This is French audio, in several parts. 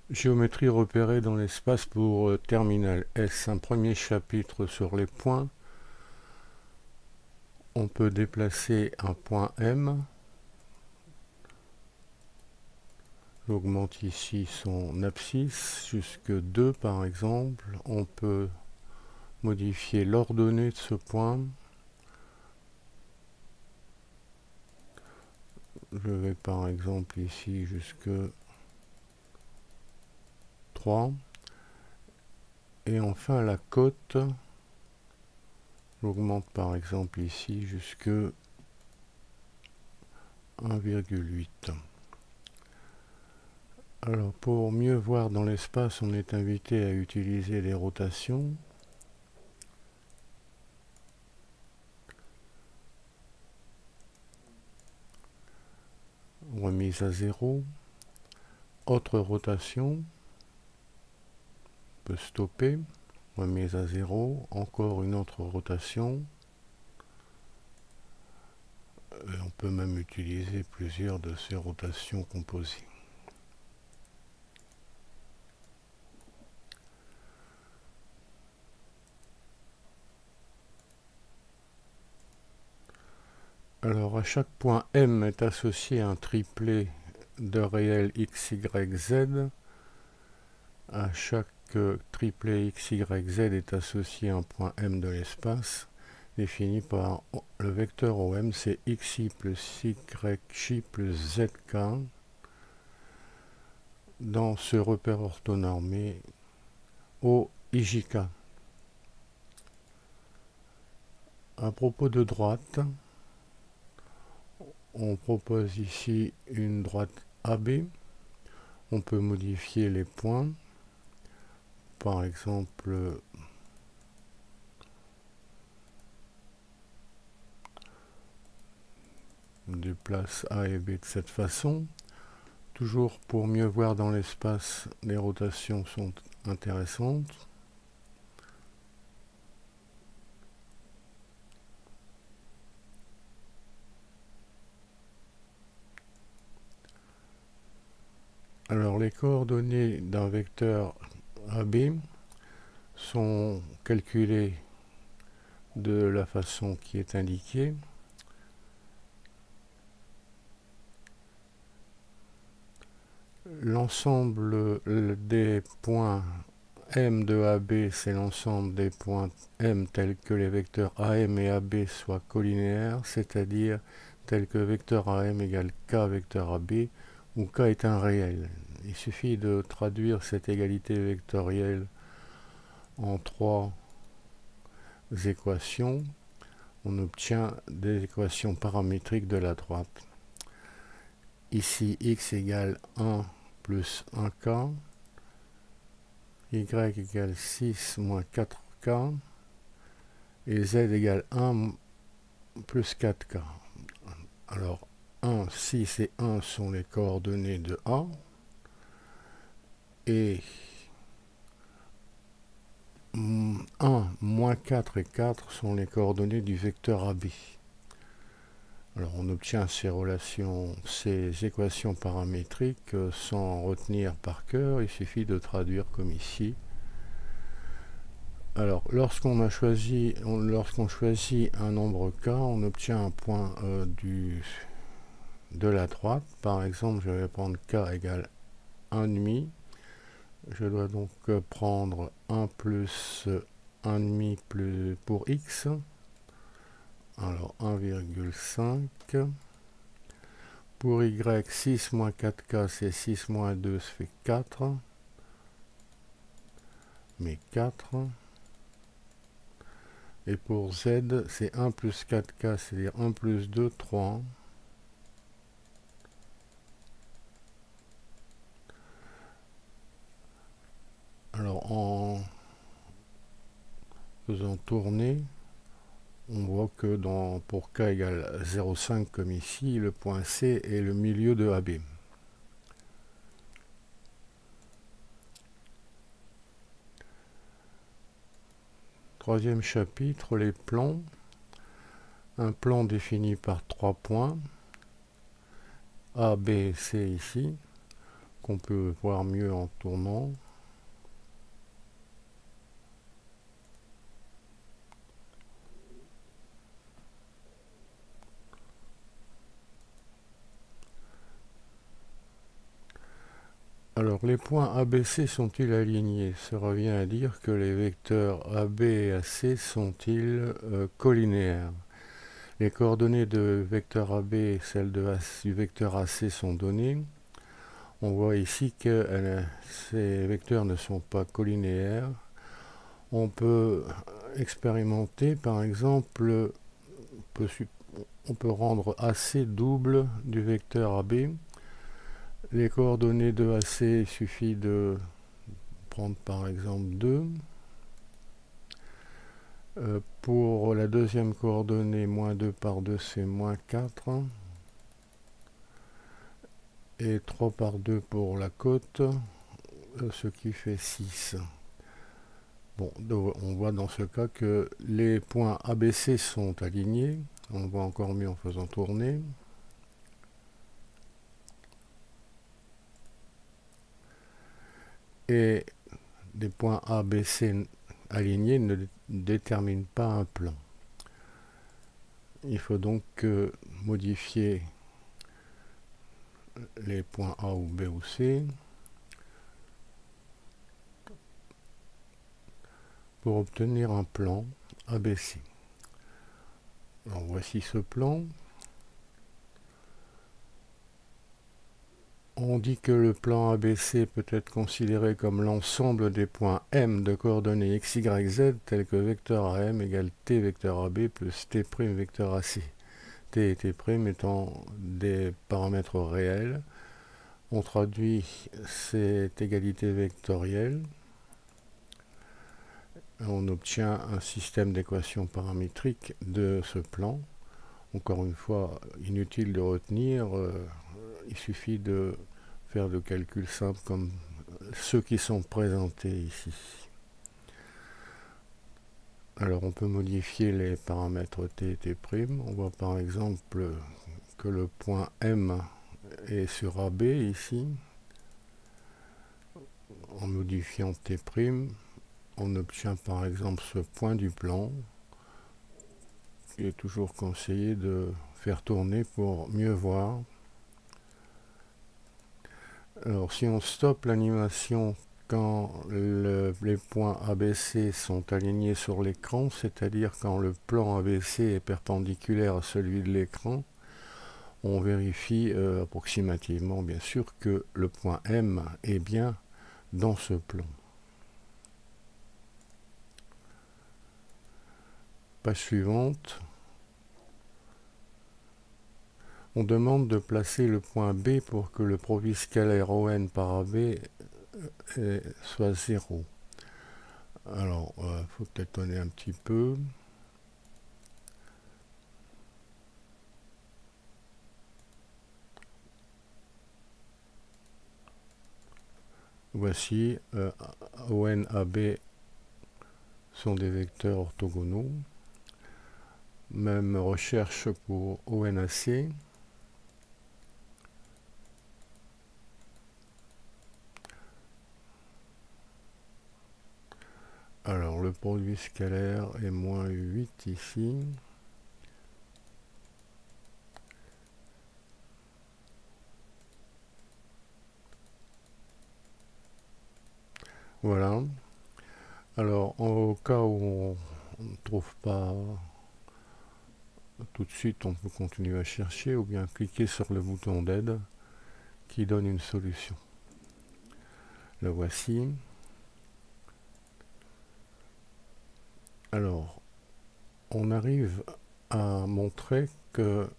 Géométrie repérée dans l'espace pour terminal S. Un premier chapitre sur les points. On peut déplacer un point M. J'augmente ici son abscisse jusque 2 par exemple. On peut modifier l'ordonnée de ce point. Je vais par exemple ici jusque 3. Et enfin la cote, j'augmente par exemple ici jusque 1,8. Alors pour mieux voir dans l'espace, on est invité à utiliser les rotations. Remise à 0. Autre rotation. On peut stopper. Remise à 0. Encore une autre rotation. Et on peut même utiliser plusieurs de ces rotations composées. Alors à chaque point M est associé un triplet de réel x, y, z. À chaque triplet x, y, z est associé un point M de l'espace, défini par le vecteur OM, c'est xi plus yxi plus zk dans ce repère orthonormé OIJK. À propos de droite, on propose ici une droite AB. On peut modifier les points. Par exemple, on déplace A et B de cette façon. Toujours pour mieux voir dans l'espace, les rotations sont intéressantes. Alors les coordonnées d'un vecteur AB sont calculées de la façon qui est indiquée. L'ensemble des points M de AB, c'est l'ensemble des points M tels que les vecteurs AM et AB soient collinéaires, c'est-à-dire tels que vecteur AM égale K vecteur AB, où K est un réel. Il suffit de traduire cette égalité vectorielle en 3 équations. On obtient des équations paramétriques de la droite. Ici, x égale 1 plus 1k, y égale 6 moins 4k, et z égale 1 plus 4k. Alors, 1, 6 et 1 sont les coordonnées de A, et 1, moins 4 et 4 sont les coordonnées du vecteur AB. Alors on obtient ces équations paramétriques sans retenir par cœur, il suffit de traduire comme ici. Alors lorsqu'on choisit un nombre k, on obtient un point de la droite. Par exemple, je vais prendre k égale 1,5. Je dois donc prendre 1 plus 1,5 pour x. Alors 1,5. Pour y, 6 moins 4k, c'est 6 moins 2, ça fait 4. Mais 4. Et pour z, c'est 1 plus 4k, c'est-à-dire 1 plus 2, 3. Alors en faisant tourner, on voit que pour k égale 0,5 comme ici, le point C est le milieu de AB. Troisième chapitre, les plans. Un plan défini par 3 points, A, B, C ici. qu'on peut voir mieux en tournant. Alors, les points ABC sont-ils alignés? Ça revient à dire que les vecteurs AB et AC sont-ils collinéaires? Les coordonnées de vecteur AB et celles du vecteur AC sont données. On voit ici que ces vecteurs ne sont pas collinéaires. On peut expérimenter, par exemple, on peut rendre AC double du vecteur AB. Les coordonnées de AC, il suffit de prendre par exemple 2. Pour la deuxième coordonnée, moins 2 par 2, c'est moins 4. Et 3 par 2 pour la côte, ce qui fait 6. Bon, on voit dans ce cas que les points ABC sont alignés. On voit encore mieux en faisant tourner. Et des points ABC alignés ne déterminent pas un plan. Il faut donc modifier les points A ou B ou C pour obtenir un plan ABC. Alors voici ce plan. On dit que le plan ABC peut être considéré comme l'ensemble des points M de coordonnées x, y, z tels que vecteur AM égale t vecteur AB plus t' vecteur AC. T et t' étant des paramètres réels. On traduit cette égalité vectorielle. On obtient un système d'équations paramétriques de ce plan. Encore une fois, inutile de retenir, il suffit de faire de calculs simples comme ceux qui sont présentés ici. Alors on peut modifier les paramètres t et t'. On voit par exemple que le point M est sur AB ici. En modifiant t', on obtient par exemple ce point du plan. Il est toujours conseillé de faire tourner pour mieux voir. Alors si on stoppe l'animation quand les points ABC sont alignés sur l'écran, c'est-à-dire quand le plan ABC est perpendiculaire à celui de l'écran, on vérifie approximativement bien sûr que le point M est bien dans ce plan. Page suivante. On demande de placer le point B pour que le produit scalaire ON par AB soit 0. Alors, il faut peut-être donner un petit peu. Voici, ON, AB sont des vecteurs orthogonaux. Même recherche pour ONAC. Alors, le produit scalaire est moins 8 ici. Voilà. Alors, au cas où on ne trouve pas tout de suite, on peut continuer à chercher ou bien cliquer sur le bouton d'aide qui donne une solution. Le voici. Alors, on arrive à montrer que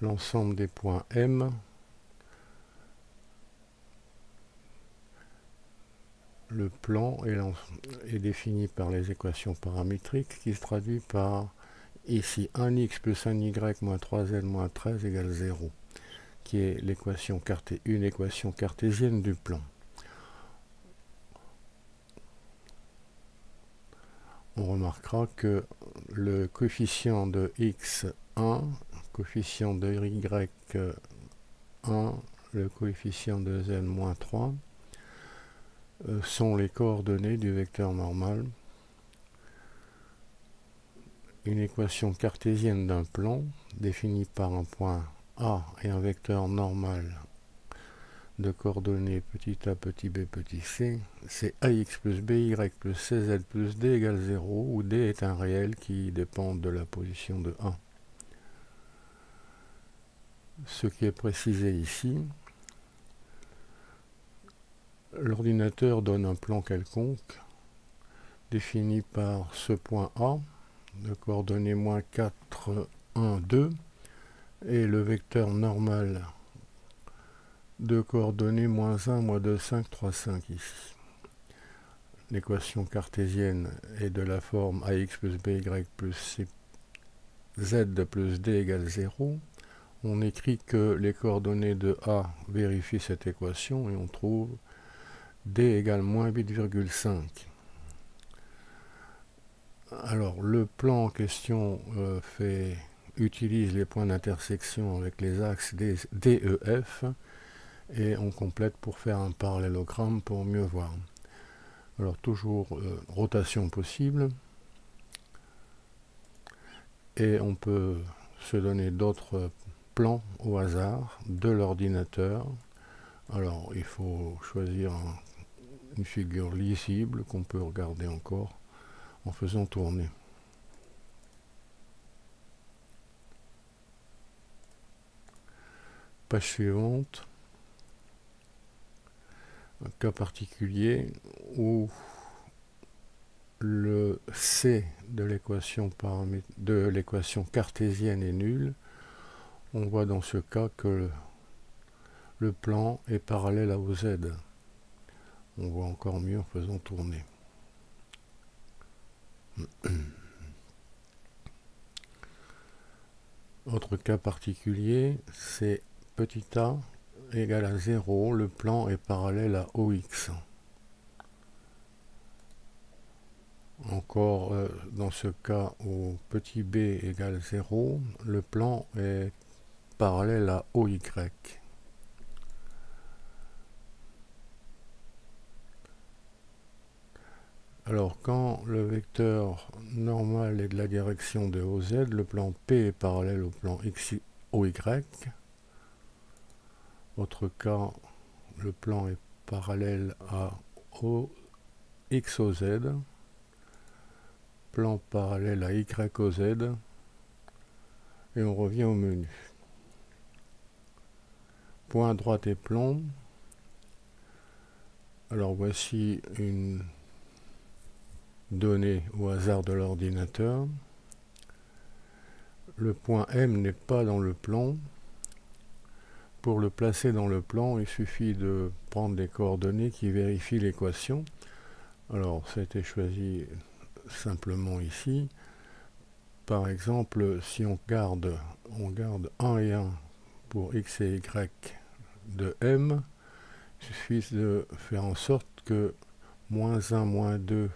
l'ensemble des points M, le plan est défini par les équations paramétriques qui se traduit par ici 1x plus 1y moins 3z moins 13 égale 0, qui est une équation cartésienne du plan. On remarquera que le coefficient de x1, coefficient de y1, le coefficient de z moins 3 sont les coordonnées du vecteur normal. Une équation cartésienne d'un plan définie par un point A et un vecteur normal de coordonnées petit a, petit b, petit c, c'est ax plus by plus cz plus d égale 0, où d est un réel qui dépend de la position de 1. Ce qui est précisé ici, l'ordinateur donne un plan quelconque défini par ce point A de coordonnées moins 4, 1, 2 et le vecteur normal de coordonnées moins 1, moins 2, 5, 3, 5 ici. L'équation cartésienne est de la forme ax plus by plus c, z plus d égale 0. On écrit que les coordonnées de A vérifient cette équation et on trouve d égale moins 8,5. Alors le plan en question utilise les points d'intersection avec les axes D et F et on complète pour faire un parallélogramme pour mieux voir. Alors toujours rotation possible et on peut se donner d'autres plans au hasard de l'ordinateur. Alors il faut choisir une figure lisible qu'on peut regarder encore en faisant tourner. Page suivante. Un cas particulier où le C de l'équation cartésienne est nul. On voit dans ce cas que le plan est parallèle à OZ. On voit encore mieux en faisant tourner. Autre cas particulier, c'est petit a égale à 0, le plan est parallèle à OX. Encore dans ce cas où petit b égale 0, le plan est parallèle à OY. Alors quand le vecteur normal est de la direction de OZ, le plan P est parallèle au plan OY. Autre cas, le plan est parallèle à XOZ, plan parallèle à YOZ, et on revient au menu. Point droite et plan. Alors voici une donnée au hasard de l'ordinateur. Le point M n'est pas dans le plan. Pour le placer dans le plan, il suffit de prendre les coordonnées qui vérifient l'équation. Alors, ça a été choisi simplement ici. Par exemple, si on garde 1 et 1 pour x et y de M, il suffit de faire en sorte que moins 1, moins 2,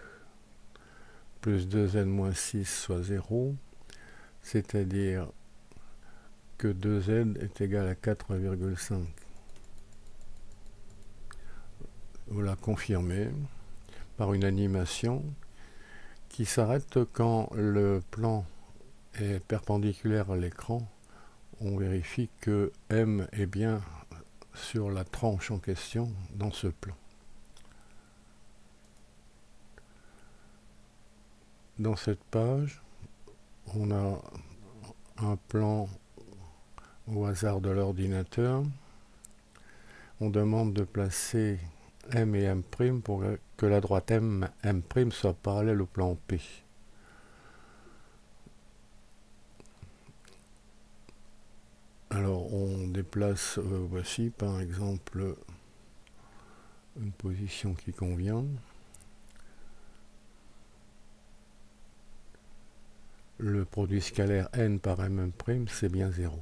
plus 2n moins 6 soit 0, c'est-à-dire que 2n est égal à 4,5. Voilà confirmé par une animation qui s'arrête quand le plan est perpendiculaire à l'écran. On vérifie que M est bien sur la tranche en question dans ce plan. Dans cette page, on a un plan au hasard de l'ordinateur. On demande de placer M et M' pour que la droite M' soit parallèle au plan P. Alors on déplace, voici par exemple une position qui convient. Le produit scalaire n par M', c'est bien 0.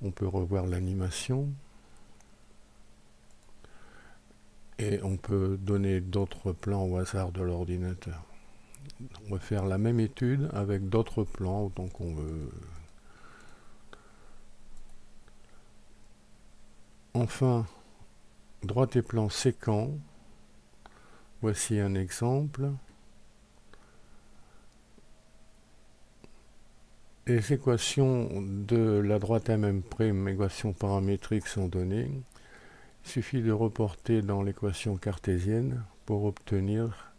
On peut revoir l'animation. Et on peut donner d'autres plans au hasard de l'ordinateur. On va faire la même étude avec d'autres plans autant qu'on veut. Enfin, droite et plan séquent. Voici un exemple. Les équations de la droite MM', équations paramétriques, sont données. Il suffit de reporter dans l'équation cartésienne pour obtenir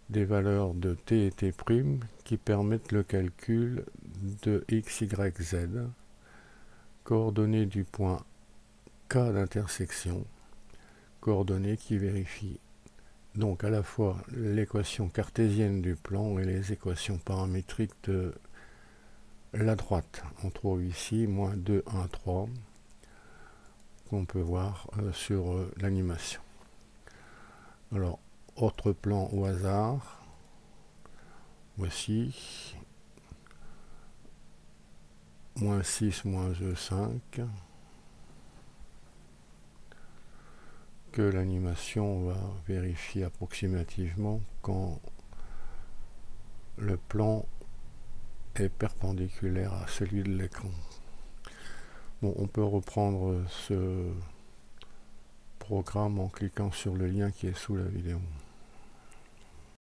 des valeurs de t et t' qui permettent le calcul de x, y, z, coordonnées du point K d'intersection, coordonnées qui vérifient donc à la fois l'équation cartésienne du plan et les équations paramétriques de la droite. On trouve ici moins 2, 1, 3 qu'on peut voir sur l'animation. Alors, autre plan au hasard. Voici moins 6, moins E5, que l'animation va vérifier approximativement quand le plan est perpendiculaire à celui de l'écran. Bon, on peut reprendre ce programme en cliquant sur le lien qui est sous la vidéo.